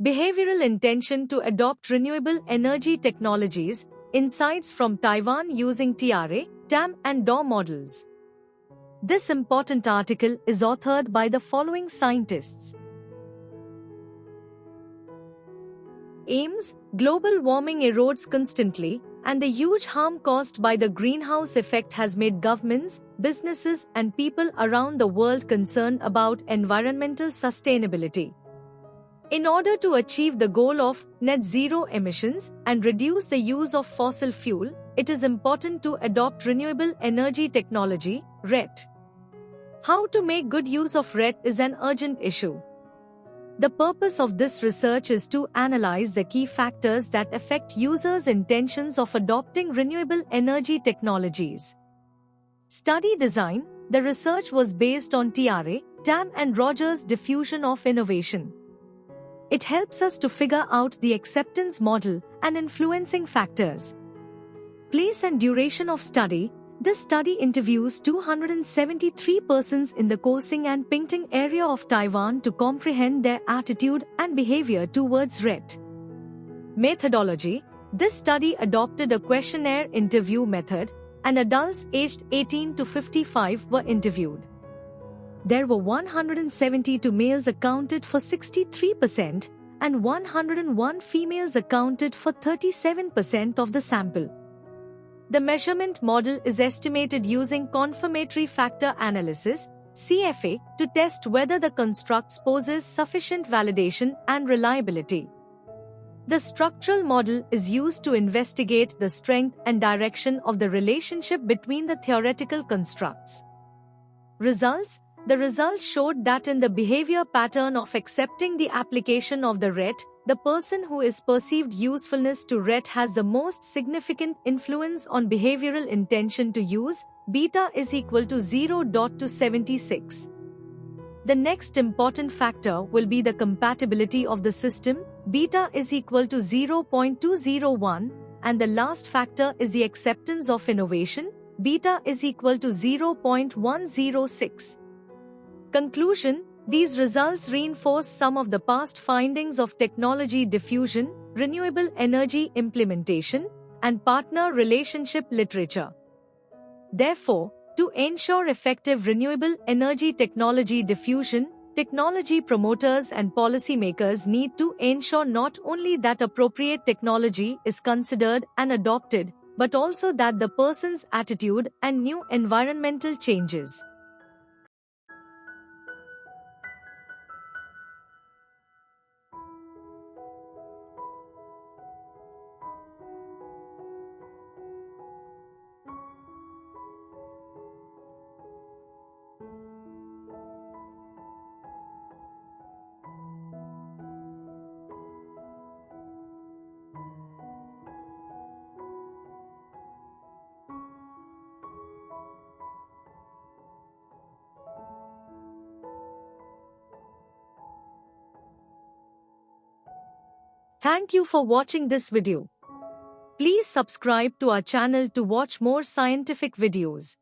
Behavioral intention to adopt renewable energy technologies, insights from Taiwan using TRA, TAM and DAW models. This important article is authored by the following scientists. Aims: global warming erodes constantly, and the huge harm caused by the greenhouse effect has made governments, businesses, and people around the world concerned about environmental sustainability. In order to achieve the goal of net zero emissions and reduce the use of fossil fuel, it is important to adopt renewable energy technology, RET. How to make good use of RET is an urgent issue. The purpose of this research is to analyze the key factors that affect users' intentions of adopting renewable energy technologies. Study design: the research was based on TRA, TAM and Rogers' diffusion of innovation. It helps us to figure out the acceptance model and influencing factors. Place and duration of study: this study interviews 273 persons in the Kaohsiung and Pingtung area of Taiwan to comprehend their attitude and behavior towards RET. Methodology: this study adopted a questionnaire interview method, and adults aged 18 to 55 were interviewed. There were 172 males accounted for 63% and 101 females accounted for 37% of the sample. The measurement model is estimated using confirmatory factor analysis (CFA) to test whether the construct possesses sufficient validation and reliability. The structural model is used to investigate the strength and direction of the relationship between the theoretical constructs. Results: the results showed that in the behavior pattern of accepting the application of the RET, the person who is perceived usefulness to RET has the most significant influence on behavioral intention to use, beta is equal to 0.276. The next important factor will be the compatibility of the system, beta is equal to 0.201, and the last factor is the acceptance of innovation, beta is equal to 0.106. Conclusion: these results reinforce some of the past findings of technology diffusion, renewable energy implementation, and partner relationship literature. Therefore, to ensure effective renewable energy technology diffusion, technology promoters and policymakers need to ensure not only that appropriate technology is considered and adopted, but also that the person's attitude and new environmental changes. Thank you for watching this video. Please subscribe to our channel to watch more scientific videos.